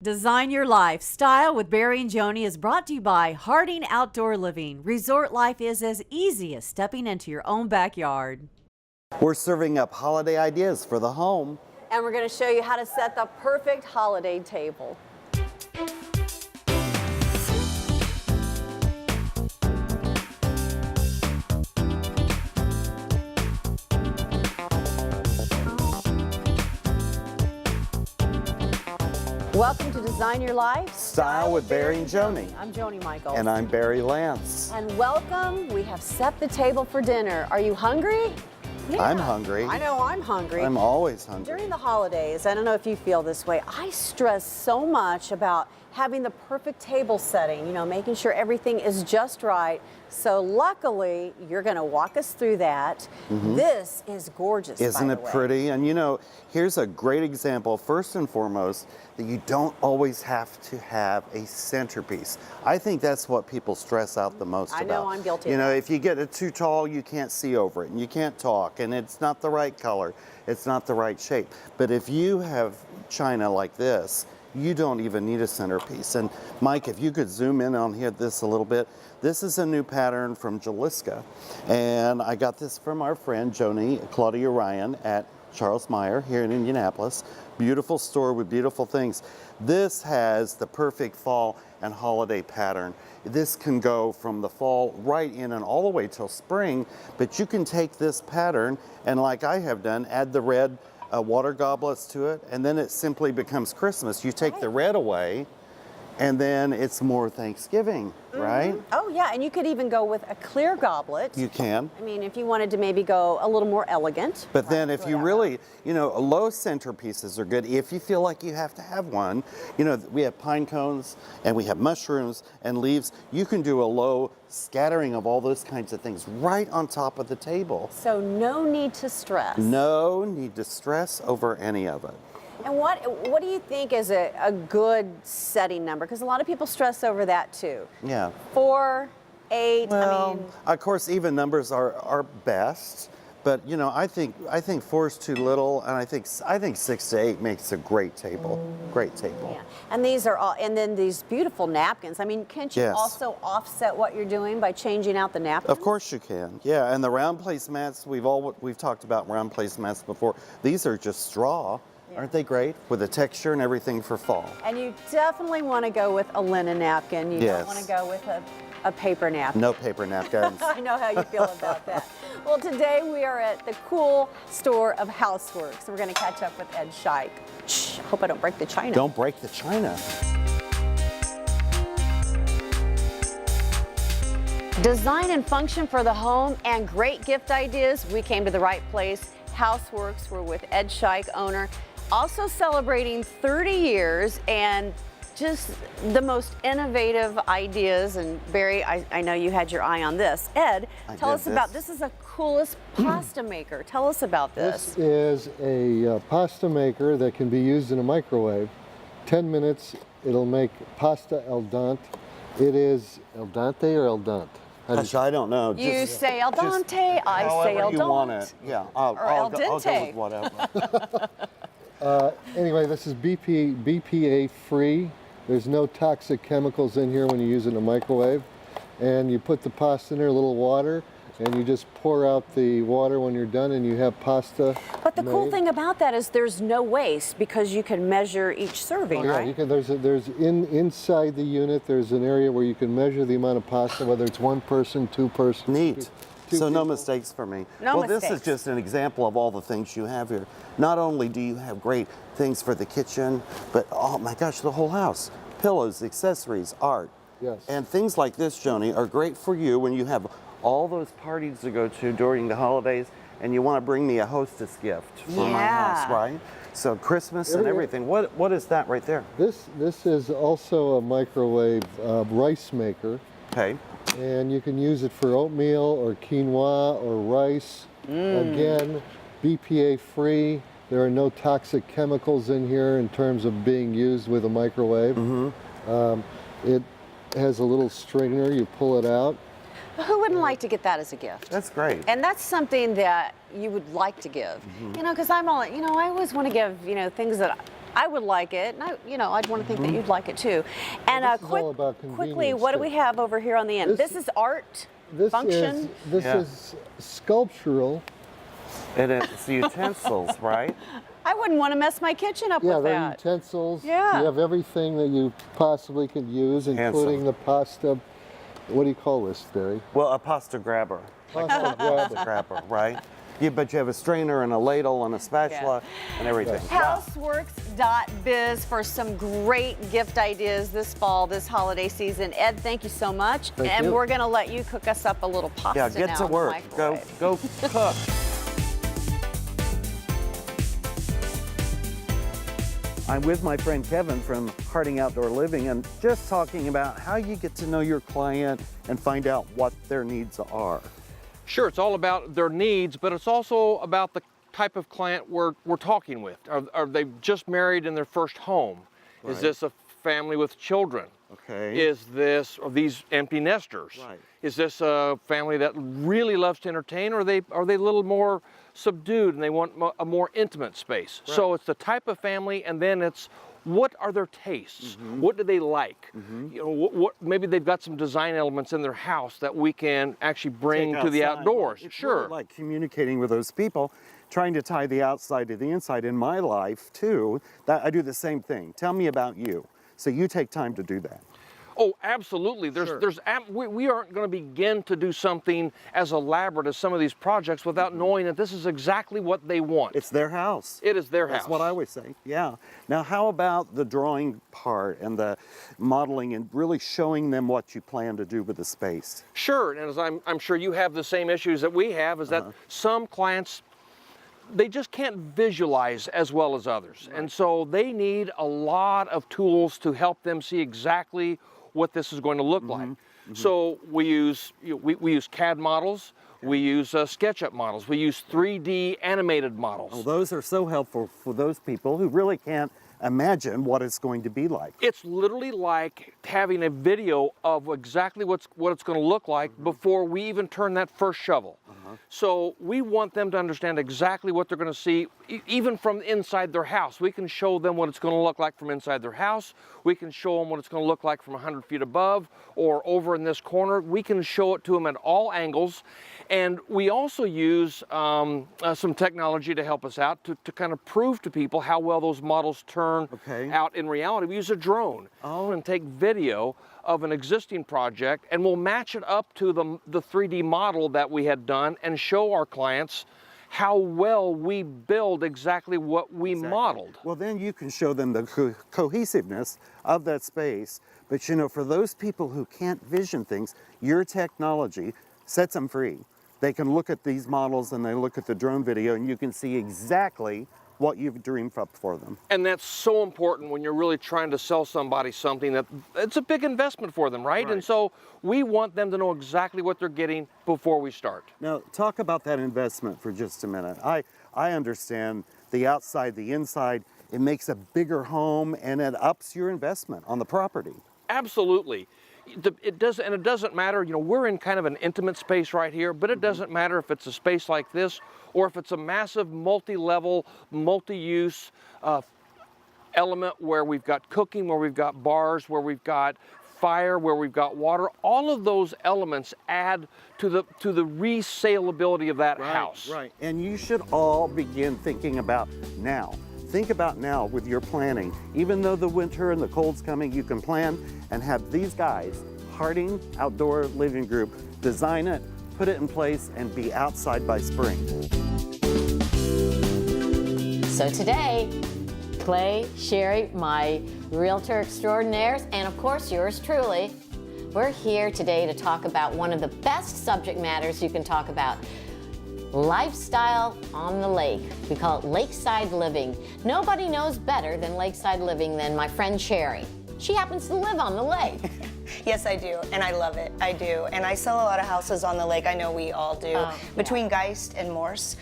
Design Your Life. Style with Barry and Joni is brought to you by Harding Outdoor Living. Resort life is as easy as stepping into your own backyard. We're serving up holiday ideas for the home. And we're going to show you how to set the perfect holiday table. Welcome to Design Your Life. Style with Barry and Joni. I'm Joni Michael. And I'm Barry Lance. And welcome. We have set the table for dinner. Are you hungry? Yeah. I'm hungry. I know I'm hungry. I'm always hungry. During the holidays, I don't know if you feel this way, I stress so much about having the perfect table setting, you know, making sure everything is just right. So luckily, you're going to walk us through that. This is gorgeous, Isn't by it the way. pretty? And you know, here's a great example, first and foremost, that you don't always have to have a centerpiece. I think that's what people stress out the most about. I know, I'm guilty You of know, that. if you get it too tall, you can't see over it, and you can't talk, and it's not the right color, it's not the right shape. But if you have china like this, you don't even need a centerpiece. And Mike, if you could zoom in on here this a little bit. This is a new pattern from Jaliska, and I got this from our friend Joni, Claudia Ryan at Charles Meyer here in Indianapolis. Beautiful store with beautiful things. This has the perfect fall and holiday pattern. This can go from the fall right in and all the way till spring, but you can take this pattern and, like I have done, add the red water goblets to it, and then it simply becomes Christmas. You take the red away, and then it's more Thanksgiving, right? Oh yeah, and you could even go with a clear goblet. You can. I mean, if you wanted to maybe go a little more elegant. But then if you really, you know, low centerpieces are good if you feel like you have to have one. You know, we have pine cones and we have mushrooms and leaves. You can do a low scattering of all those kinds of things right on top of the table. So no need to stress. No need to stress over any of it. And what do you think is a good setting number? Because a lot of people stress over that too. Yeah. 4, 8, Well, I mean. of course, even numbers are best. But you know, I think 4 is too little, and I think 6 to 8 makes a great table. Great table. Yeah. And these are all, and then these beautiful napkins. I mean, can't you Yes. also offset what you're doing by changing out the napkins? Of course you can. Yeah, and the round placemats, we've talked about round placemats before. These are just straw. Aren't they great? With the texture and everything for fall. And you definitely want to go with a linen napkin. You Yes. don't want to go with a paper napkin. No paper napkins. I know how you feel about that. Well, today we are at the cool store of Houseworks. We're going to catch up with Ed Scheich. Shh, I hope I don't break the china. Don't break the china. Design and function for the home and great gift ideas. We came to the right place. Houseworks. We're with Ed Scheich, owner. Also celebrating 30 years and just the most innovative ideas. And Barry, I know you had your eye on this. Ed, tell us about this. Is the coolest pasta maker. Tell us about this. This is a pasta maker that can be used in a microwave. 10 minutes, it'll make pasta al dente. It is al dente or al dente? Gosh, I don't know. You say al dente, I say al however you want dente. it. Yeah, Or al I'll go dente. with whatever. Anyway, this is BPA free. There's no toxic chemicals in here when you use it in a microwave. And you put the pasta in there, a little water, and you just pour out the water when you're done and you have pasta. But the cool made. thing about that is there's no waste because you can measure each serving, Yeah, right? you can, inside the unit, there's an area where you can measure the amount of pasta, whether it's one person, two person. Neat. Two So no people. mistakes for me. No Well, this is mistakes. just an example of all the things you have here. Not only do you have great things for the kitchen, but oh my gosh, the whole house. Pillows, accessories, art. Yes. And things like this, Joni, are great for you when you have all those parties to go to during the holidays and you want to bring me a hostess gift for my house, Yeah. right? So Christmas and everything. What is that right there? This is also a microwave rice maker, Okay. and you can use it for oatmeal or quinoa or rice. Again, BPA free. There are no toxic chemicals in here in terms of being used with a microwave. It has a little strainer. You pull it out. Who wouldn't like to get that as a gift? That's great. And that's something that you would like to give. You know, because I'm all, you know, I always want to give, you know, things that I would like it, and I'd want to think that you'd like it too. And this is all about quickly, convenience, what do too. we have over here on the end? This is art function. This Yeah. is sculptural. And it's utensils, right? I wouldn't want to mess my kitchen up Yeah, with they're that. utensils. Yeah. You have everything that you possibly could use, including the pasta. What do you call this, Barry? Well, a pasta grabber. Pasta grabber. Grabber, right? But you have a strainer and a ladle and a spatula and everything. Houseworks.biz for some great gift ideas this fall, this holiday season. Ed, thank you so much. Thank and you. we're going to let you cook us up a little pasta Yeah, get now to in the work. microwave. Go cook. I'm with my friend Kevin from Harding Outdoor Living and just talking about how you get to know your client and find out what their needs are. Sure, it's all about their needs, but it's also about the type of client we're talking with. Are they just married in their first home? Right. Is this a family with children? Okay. Are these empty nesters? Right. Is this a family that really loves to entertain, or are they a little more subdued and they want a more intimate space? Right. So it's the type of family, and then it's what are their tastes? What do they like? You know, what maybe they've got some design elements in their house that we can actually bring Take to the outside. outdoors. It's Sure. really like communicating with those people, trying to tie the outside to the inside. In my life too, that I do the same thing. Tell me about you. So you take time to do that. Oh, absolutely. We aren't going to begin to do something as elaborate as some of these projects without knowing that this is exactly what they want. It's their house. It is their That's house. what I always say. Yeah. Now, how about the drawing part and the modeling and really showing them what you plan to do with the space? Sure, and as I'm sure you have the same issues that we have, is that some clients, they just can't visualize as well as others. And so they need a lot of tools to help them see exactly what this is going to look like. So we use we use CAD models, we use SketchUp models, we use 3D animated models. Well, those are so helpful for those people who really can't imagine what it's going to be like. It's literally like having a video of exactly what it's going to look like before we even turn that first shovel. So we want them to understand exactly what they're going to see, even from inside their house. We can show them what it's going to look like from inside their house. We can show them what it's going to look like from 100 feet above or over in this corner. We can show it to them at all angles. And we also use some technology to help us out to kind of prove to people how well those models turn out in reality. We use a drone and take video of an existing project, and we'll match it up to the 3D model that we had done and show our clients how well we build exactly what we modeled. Well, then you can show them the cohesiveness of that space. But you know, for those people who can't vision things, your technology sets them free. They can look at these models and they look at the drone video and you can see exactly what you've dreamed up for them. And that's so important when you're really trying to sell somebody something that it's a big investment for them, right? And so we want them to know exactly what they're getting before we start. Now, talk about that investment for just a minute. I understand the outside, the inside, it makes a bigger home and it ups your investment on the property. Absolutely. It doesn't matter, you know, we're in kind of an intimate space right here, but it doesn't matter if it's a space like this or if it's a massive multi-level, multi-use element where we've got cooking, where we've got bars, where we've got fire, where we've got water. All of those elements add to the resaleability of that house. Right. And you should all begin thinking about now. Think about now with your planning. Even though the winter and the cold's coming, you can plan and have these guys, Harding Outdoor Living Group, design it, put it in place, and be outside by spring. So today, Clay, Sherry, my realtor extraordinaires, and of course yours truly, we're here today to talk about one of the best subject matters you can talk about. Lifestyle on the lake. We call it lakeside living. Nobody knows better than lakeside living than my friend Sherry. She happens to live on the lake. Yes, I do, and I love it. I do, and I sell a lot of houses on the lake. I know we all do. Between Geist and Morse,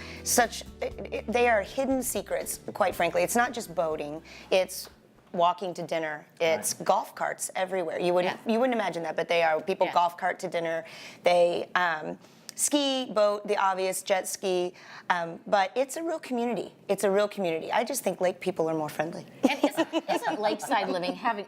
they are hidden secrets. Quite frankly, it's not just boating. It's walking to dinner. It's golf carts everywhere. You wouldn't imagine that, but they are. People golf cart to dinner. They ski, boat, the obvious, jet ski, but it's a real community. It's a real community. I just think lake people are more friendly. And isn't lakeside living, having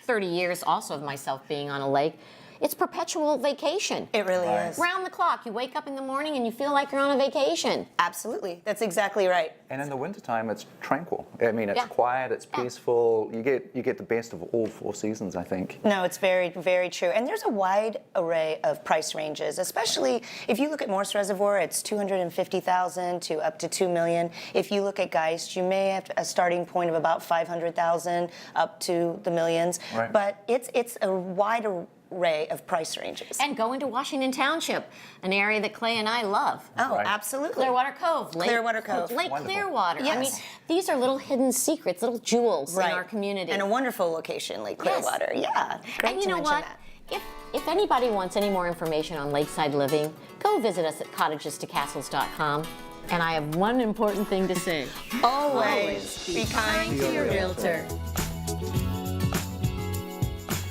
30 years also of myself being on a lake, it's perpetual vacation. It really is. Round the clock. You wake up in the morning and you feel like you're on a vacation. Absolutely. That's exactly right. And in the wintertime, it's tranquil. I mean, it's Yeah. quiet, it's peaceful. You get the best of all 4 seasons, I think. No, it's very, very true. And there's a wide array of price ranges, especially if you look at Morse Reservoir, it's $250,000 to up to $2 million. If you look at Geist, you may have a starting point of about $500,000 up to the millions. Right. But it's a wide array of price ranges. And going to Washington Township, an area that Clay and I love. Oh, Right. absolutely. Clearwater Cove. Clearwater Cove. Lake Wonderful. Clearwater. I mean, Yes. these are little hidden secrets, little jewels Right. in our community. And a wonderful location, Lake Yes. Clearwater. Yeah. Great And you to know mention what? that. If anybody wants any more information on lakeside living, go visit us at cottages2castles.com. And I have one important thing to say. Always be kind to your realtor.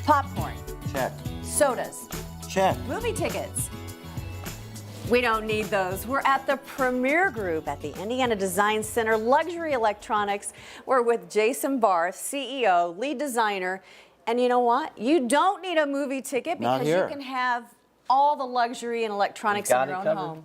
Popcorn, Check. sodas, Check. movie tickets. We don't need those. We're at the Premier Group at the Indiana Design Center, Luxury Electronics. We're with Jason Barth, CEO, lead designer. And you know what? You don't need a movie ticket Not because you here. can have all the luxury and electronics in got your it own covered. home.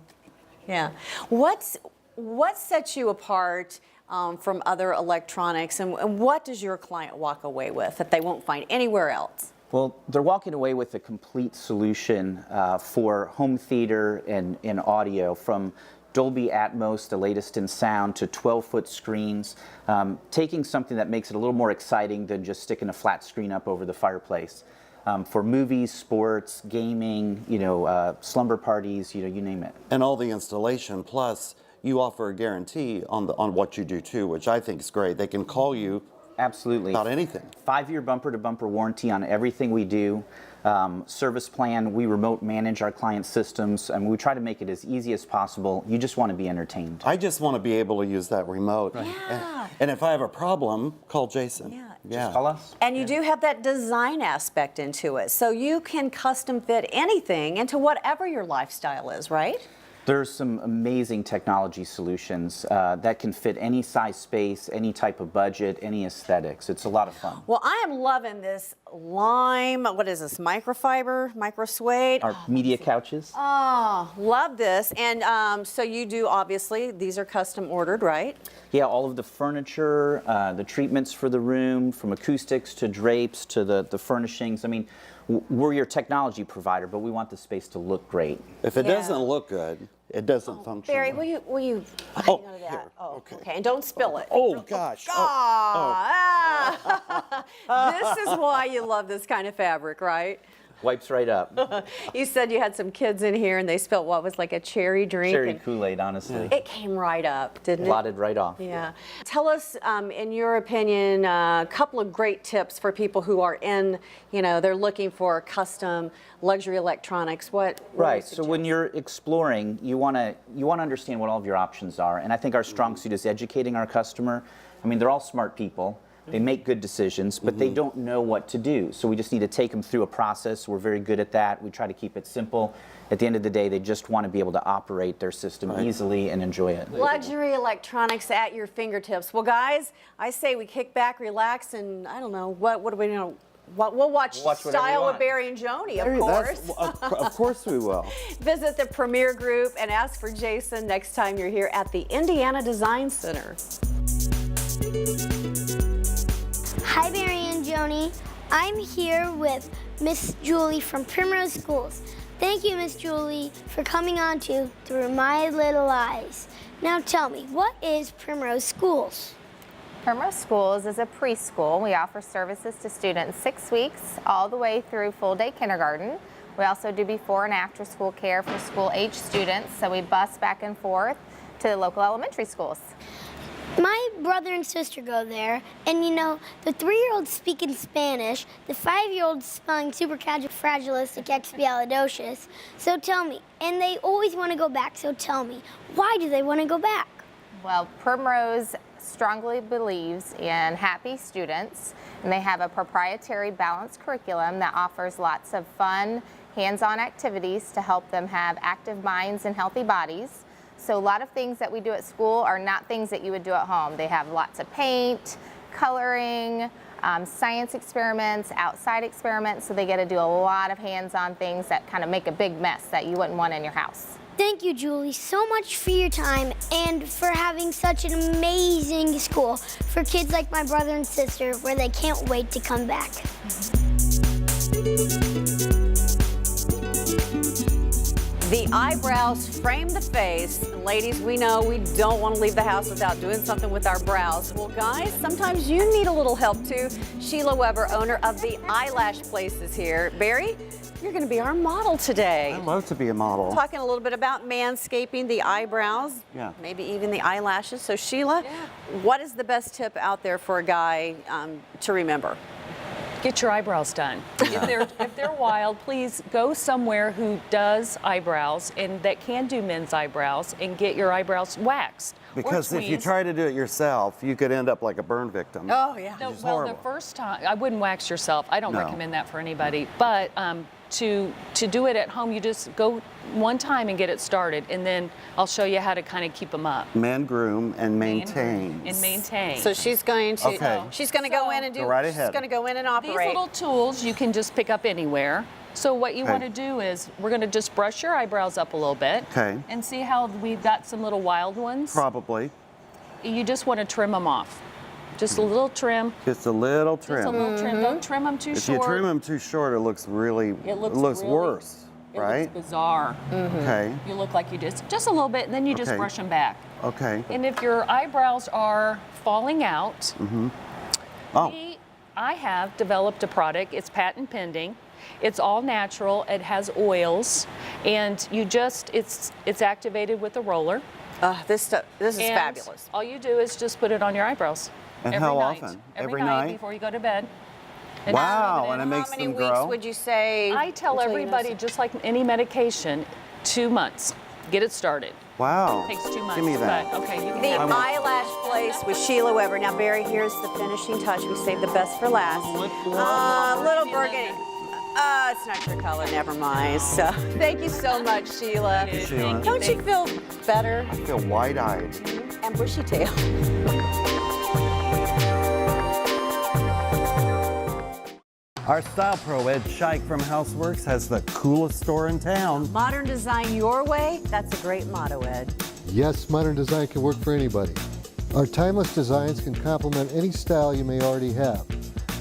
Yeah. What sets you apart from other electronics, and what does your client walk away with that they won't find anywhere else? Well, they're walking away with a complete solution for home theater and audio, from Dolby Atmos, the latest in sound, to 12-foot screens, taking something that makes it a little more exciting than just sticking a flat screen up over the fireplace. For movies, sports, gaming, slumber parties, you name it. And all the installation, plus you offer a guarantee on what you do too, which I think is great. They can call you Absolutely. about anything. 5-year bumper-to-bumper warranty on everything we do. Service plan, we remote manage our client systems, and we try to make it as easy as possible. You just want to be entertained. I just want to be able to use that remote. Yeah. And if I have a problem, call Jason. Yeah. Yeah. Call us. And you do have that design aspect into it. So you can custom fit anything into whatever your lifestyle is, right? There's some amazing technology solutions that can fit any size space, any type of budget, any aesthetics. It's a lot of fun. Well, I am loving this lime, what is this, microfiber, micro suede? Our media couches. Oh, love this. And so you do, obviously, these are custom ordered, right? Yeah, all of the furniture, the treatments for the room, from acoustics to drapes to the furnishings. I mean, we're your technology provider, but we want the space to look great. If it Yeah. doesn't look good, it doesn't function. Barry, well. will you hang Oh, on to that? here. Oh, Okay. okay. And don't spill it. Oh, gosh. This is why you love this kind of fabric, right? Wipes right up. You said you had some kids in here and they spilled what was like a cherry drink. Cherry and Kool-Aid, honestly. it came right up, didn't it? Blotted right off. Yeah. Tell us, in your opinion, a couple of great tips for people who are they're looking for custom luxury electronics. What would you Right. So when suggest? you're exploring, you want to understand what all of your options are. And I think our strong suit is educating our customer. I mean, they're all smart people. They make good decisions, but they don't know what to do. So we just need to take them through a process. We're very good at that. We try to keep it simple. At the end of the day, they just want to be able to operate their system easily and enjoy it. Luxury electronics at your fingertips. Well, guys, I say we kick back, relax, and I don't know, what do we know? We'll watch whatever you Style with want. Barry and Joni, of Barry, course. of course we will. Visit the Premier Group and ask for Jason next time you're here at the Indiana Design Center. Hi, Barry and Joni. I'm here with Miss Julie from Primrose Schools. Thank you, Miss Julie, for coming on to Through My Little Eyes. Now tell me, what is Primrose Schools? Primrose Schools is a preschool. We offer services to students 6 weeks all the way through full day kindergarten. We also do before and after school care for school age students, so we bus back and forth to the local elementary schools. My brother and sister go there, and the 3-year-olds speak in Spanish, the 5-year-olds spelling supercalifragilisticexpialidocious. So tell me, and they always want to go back, so tell me, why do they want to go back? Well, Primrose strongly believes in happy students, and they have a proprietary balanced curriculum that offers lots of fun, hands-on activities to help them have active minds and healthy bodies. So a lot of things that we do at school are not things that you would do at home. They have lots of paint, coloring, science experiments, outside experiments, so they get to do a lot of hands-on things that kind of make a big mess that you wouldn't want in your house. Thank you, Julie, so much for your time and for having such an amazing school for kids like my brother and sister where they can't wait to come back. The eyebrows frame the face. And ladies, we know we don't want to leave the house without doing something with our brows. Well, guys, sometimes you need a little help too. Sheila Weber, owner of the Eyelash Place, is here. Barry, you're going to be our model today. I love to be a model. Talking a little bit about manscaping the eyebrows, maybe even the eyelashes. So Sheila, what is the best tip out there for a guy to remember? Get your eyebrows done. If they're wild, please go somewhere who does eyebrows and that can do men's eyebrows and get your eyebrows waxed. Because if you try to do it yourself, you could end up like a burn victim. Oh, yeah. No, well, the first time, I wouldn't wax yourself. I don't recommend that for anybody. But to do it at home, you just go one time and get it started, and then I'll show you how to kind of keep them up. Man groom and maintain. And maintain. So she's going to she's going to go in and do. Go right ahead. She's going to go in and operate. These little tools you can just pick up anywhere. So what you want to do is we're going to just brush your eyebrows up a little bit. Okay. And see how we've got some little wild ones. Probably. You just want to trim them off. Just a little trim. Just a little trim. Just a little trim. Don't trim them too If short. you trim them too short, it looks really, looks really- worse, right? It looks bizarre. Okay. You look like you just a little bit, and then you just Okay. brush them back. Okay. And if your eyebrows are falling out, I have developed a product. It's patent pending. It's all natural. It has oils, and you just it's activated with a roller. This is And fabulous. All you do is just put it on your eyebrows. And every how night. often? Every Every night night? before you go to bed. And Wow, and it How makes many them weeks grow? would you say? I tell until you everybody, notice? just like any medication, 2 months. Get it started. Wow. Takes 2 months. Give me that. But, okay, you can The have Eyelash Place with Sheila Weber. Now, Barry, here's the finishing touch. We saved the best for last. Little burgundy. It's not your color. Never mind. So, thank you so much, Sheila. Sheila. Don't you feel better I feel wide-eyed. and bushy tail? Our style pro, Ed Scheich from Houseworks, has the coolest store in town. Modern design your way. That's a great motto, Ed. Yes, modern design can work for anybody. Our timeless designs can complement any style you may already have.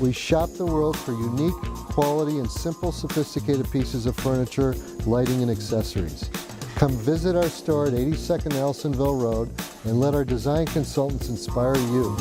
We shop the world for unique, quality, and simple, sophisticated pieces of furniture, lighting, and accessories. Come visit our store at 82nd Nelsonville Road and let our design consultants inspire you.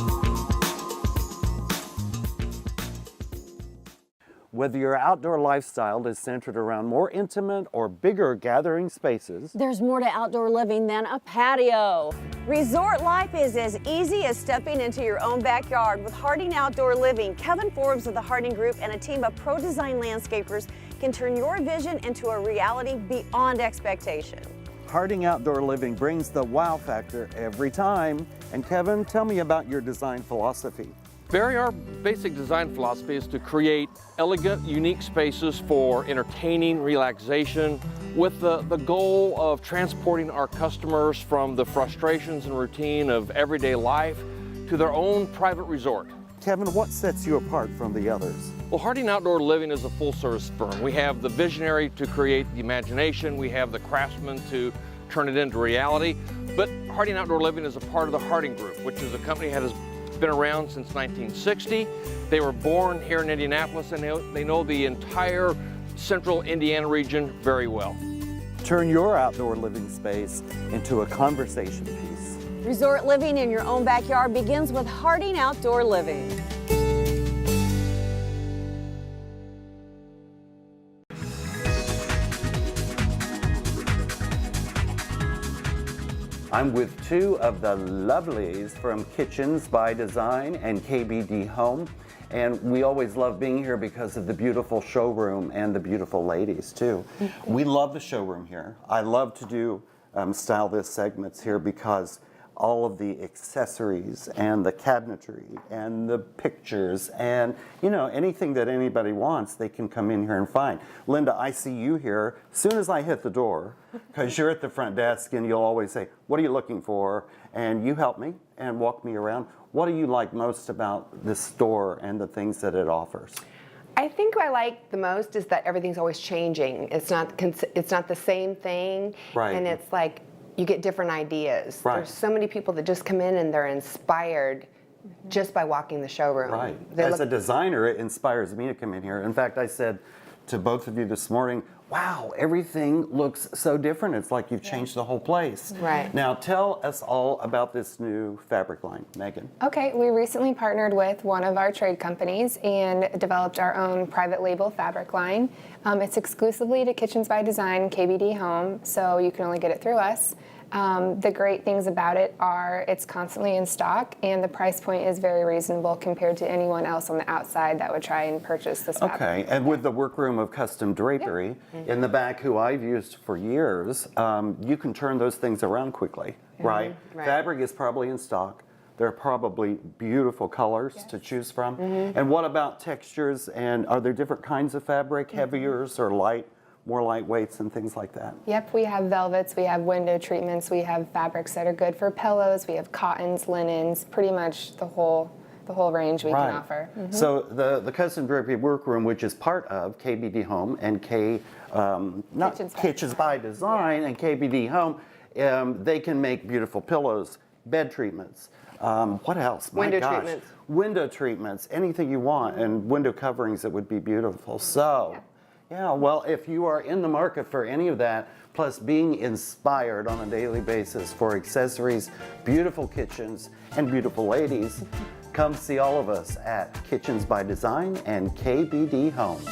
Whether your outdoor lifestyle is centered around more intimate or bigger gathering spaces, There's more to outdoor living than a patio. Resort life is as easy as stepping into your own backyard with Harding Outdoor Living. Kevin Forbes of the Harding Group and a team of pro design landscapers can turn your vision into a reality beyond expectation. Harding Outdoor Living brings the wow factor every time. And Kevin, tell me about your design philosophy. Barry, our basic design philosophy is to create elegant, unique spaces for entertaining, relaxation, with the goal of transporting our customers from the frustrations and routine of everyday life to their own private resort. Kevin, what sets you apart from the others? Well, Harding Outdoor Living is a full-service firm. We have the visionary to create the imagination, we have the craftsman to turn it into reality, but Harding Outdoor Living is a part of the Harding Group, which is a company that has been around since 1960. They were born here in Indianapolis, and they know the entire central Indiana region very well. Turn your outdoor living space into a conversation piece. Resort living in your own backyard begins with Harding Outdoor Living. I'm with two of the lovelies from Kitchens by Design and KBD Home. And we always love being here because of the beautiful showroom and the beautiful ladies too. We love the showroom here. I love to do style this segments here because all of the accessories and the cabinetry and the pictures and, you know, anything that anybody wants, they can come in here and find. Linda, I see you here as soon as I hit the door, because you're at the front desk and you'll always say, what are you looking for? And you help me and walk me around. What do you like most about this store and the things that it offers? I think what I like the most is that everything's always changing. It's not the same thing, Right. and it's like you get different ideas. Right. There's so many people that just come in and they're inspired just by walking the showroom. Right. They As look- a designer, it inspires me to come in here. In fact, I said to both of you this morning, wow, everything looks so different. It's like you've changed the whole place. Right. Now tell us all about this new fabric line, Megan. Okay, we recently partnered with one of our trade companies and developed our own private label fabric line. It's exclusively to Kitchens by Design, KBD Home, so you can only get it through us. The great things about it are it's constantly in stock and the price point is very reasonable compared to anyone else on the outside that would try and purchase this fabric. Okay, and with the workroom of custom drapery in the back, who I've used for years, you can turn those things around quickly, right? Right. Fabric is probably in stock. There are probably beautiful colors to choose from. And what about textures, and are there different kinds of fabric, heaviers or light, more lightweights and things like that? Yep, we have velvets, we have window treatments, we have fabrics that are good for pillows, we have cottons, linens, pretty much the whole range we can offer. So the custom drapery workroom, which is part of KBD Home and Kitchens by Design and KBD Home, they can make beautiful pillows, bed treatments. What else? My Window gosh. treatments. Window treatments, anything you want, and window coverings that would be beautiful. So, yeah, well, if you are in the market for any of that, plus being inspired on a daily basis for accessories, beautiful kitchens, and beautiful ladies, come see all of us at Kitchens by Design and KBD Home.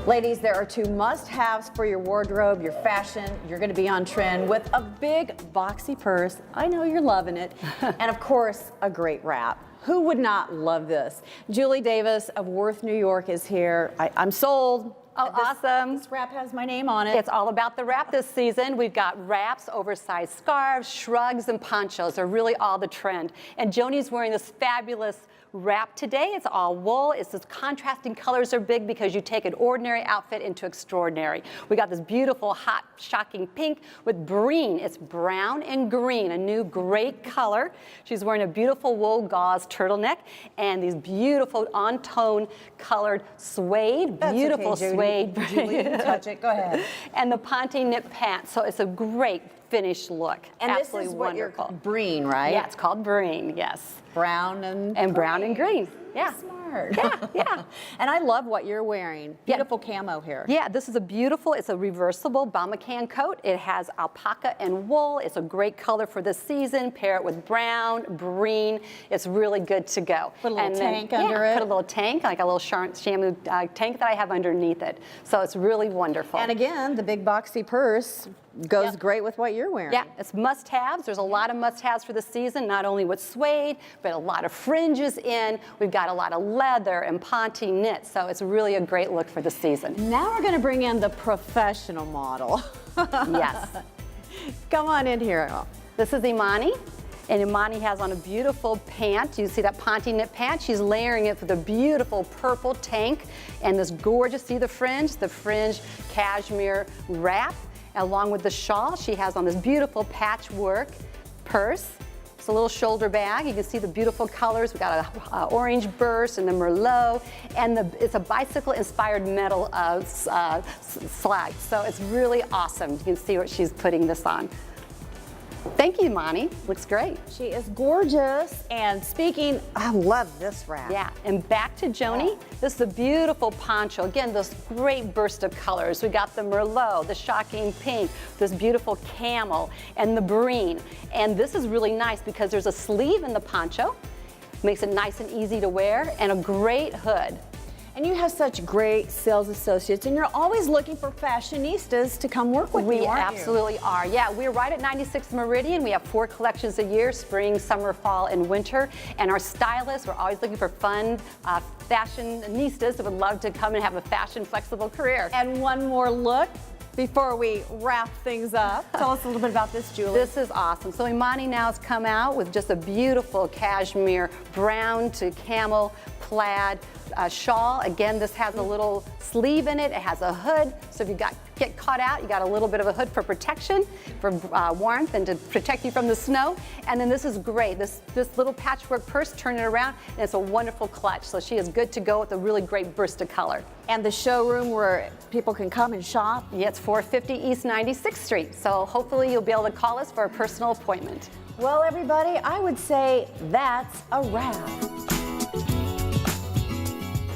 Ladies, there are two must-haves for your wardrobe, your fashion. You're going to be on trend with a big boxy purse. I know you're loving it. And of course, a great wrap. Who would not love this? Julie Davis of Worth, New York is here. I'm sold. Oh, awesome. This wrap has my name on it. It's all about the wrap this season. We've got wraps, oversized scarves, shrugs, and ponchos. They're really all the trend. And Joni's wearing this fabulous wrap today. It's all wool. It's this contrasting colors are big because you take an ordinary outfit into extraordinary. We got this beautiful, hot, shocking pink with breen. It's brown and green, a new great color. She's wearing a beautiful wool gauze turtleneck and these beautiful on-tone colored suede, beautiful suede. Julie, you can touch it. Go ahead. And the ponte knit pants. So it's a great finished look. And absolutely this is what wonderful. you're breen, right? Yeah, it's called breen. Yes. Brown and brown and green. Yeah. Smart. Yeah. And I love what you're wearing. Beautiful camo here. Yeah, this is it's a reversible Bamacan coat. It has alpaca and wool. It's a great color for this season. Pair it with brown, breen. It's really good to go. Put a little tank under it. Put a little tank, like a little shamu tank that I have underneath it. So it's really wonderful. And again, the big boxy purse goes great with what you're wearing. Yeah, it's must-haves. There's a lot of must-haves for the season, not only with suede, but a lot of fringes in. We've got a lot of leather and ponte knit, so it's really a great look for the season. Now we're going to bring in the professional model. Yes. Come on in here. This is Imani. And Imani has on a beautiful pant. You see that ponte knit pant? She's layering it with a beautiful purple tank and this gorgeous, see the fringe cashmere wrap. Along with the shawl, she has on this beautiful patchwork purse. It's a little shoulder bag. You can see the beautiful colors. We got a orange burst and the Merlot, and it's a bicycle-inspired metal slide. So it's really awesome. You can see what she's putting this on. Thank you, Imani. Looks great. She is gorgeous. And speaking, I love this wrap. Yeah, and back to Joni. This is a beautiful poncho. Again, this great burst of colors. We got the Merlot, the shocking pink, this beautiful camel, and the breen. And this is really nice because there's a sleeve in the poncho. Makes it nice and easy to wear, and a great hood. And you have such great sales associates, and you're always looking for fashionistas to come work with you, We aren't absolutely are. Yeah, we're right at 96th Meridian. We have 4 collections a year, spring, summer, fall, and winter. And our stylists, we're always looking for fun fashionistas that would love to come and have a fashion flexible career. And one more look, before we wrap things up. Tell us a little bit about this, Julie. This is awesome. So Imani now has come out with just a beautiful cashmere brown to camel plaid shawl. Again, this has a little sleeve in it. It has a hood, so if you get caught out, you got a little bit of a hood for protection, for warmth, and to protect you from the snow. And then this is great. This little patchwork purse, turn it around, and it's a wonderful clutch. So she is good to go with a really great burst of color. And the showroom where people can come and shop? Yeah, it's 450 East 96th Street. So hopefully you'll be able to call us for a personal appointment. Well, everybody, I would say that's a wrap.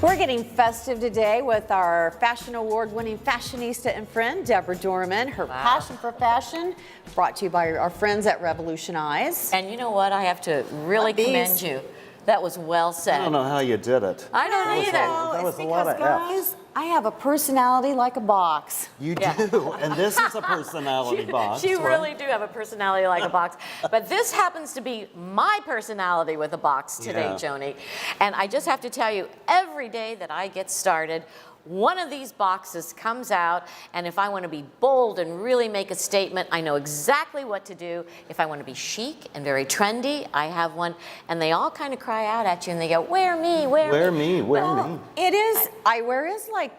We're getting festive today with our Fashion Award-winning fashionista and friend, Deborah Dorman. Her passion for fashion, brought to you by our friends at Revolutionize. And you know what? I have to really commend you. That was well said. I don't know how you did it. I don't either. That was a lot of guys, I have a personality like a box. You do, and this is a personality box. You right? really do have a personality like a box. But this happens to be my personality with a box today, Joni. And I just have to tell you, every day that I get started, one of these boxes comes out, and if I want to be bold and really make a statement, I know exactly what to do. If I want to be chic and very trendy, I have one, and they all kind of cry out at you, and they go, wear me, wear me. Well, it is, eyewear is like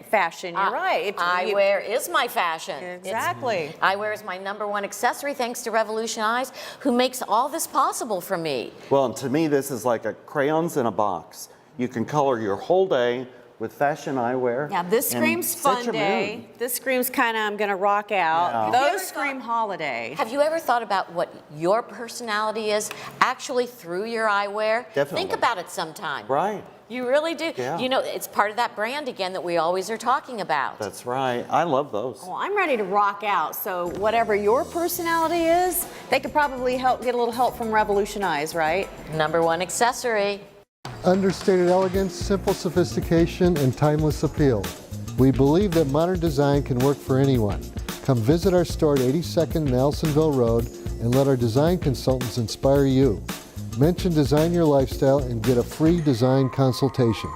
fashion, you're right. Eyewear is my fashion. Exactly. Eyewear is my #1 accessory, thanks to Revolutionize, who makes all this possible for me. Well, and to me, this is like a crayons in a box. You can color your whole day with fashion eyewear. Yeah, this screams fun day. This screams kind of I'm gonna rock out. Yeah. Those scream holiday. Have you ever thought about what your personality is actually through your eyewear? Definitely. Think about it sometime. Right. You really do. Yeah. You know, it's part of that brand again that we always are talking about. That's right. I love those. Well, I'm ready to rock out. So whatever your personality is, they could probably get a little help from Revolutionize, right? #1 accessory. Understated elegance, simple sophistication, and timeless appeal. We believe that modern design can work for anyone. Come visit our store at 82nd Nelsonville Road and let our design consultants inspire you. Mention Design Your Lifestyle and get a free design consultation.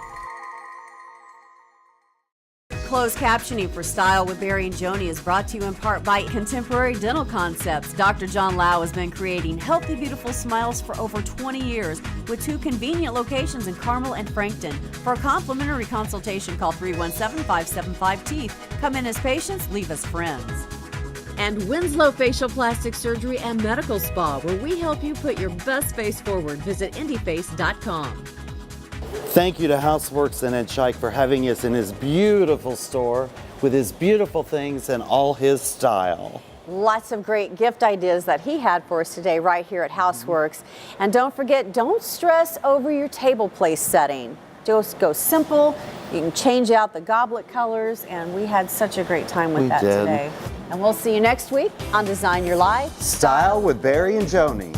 Closed captioning for Style with Barry and Joni is brought to you in part by Contemporary Dental Concepts. Dr. John Lau has been creating healthy, beautiful smiles for over 20 years with 2 convenient locations in Carmel and Frankton. For a complimentary consultation, call 317-575-TEETH. Come in as patients, leave as friends. And Winslow Facial Plastic Surgery and Medical Spa, where we help you put your best face forward. Visit indieface.com. Thank you to Houseworks and Ed Scheich for having us in his beautiful store with his beautiful things and all his style. Lots of great gift ideas that he had for us today right here at Houseworks. And don't forget, don't stress over your table place setting. Just go simple. You can change out the goblet colors, and we had such a great time with that today. And we'll see you next week on Design Your Life. Style with Barry and Joni.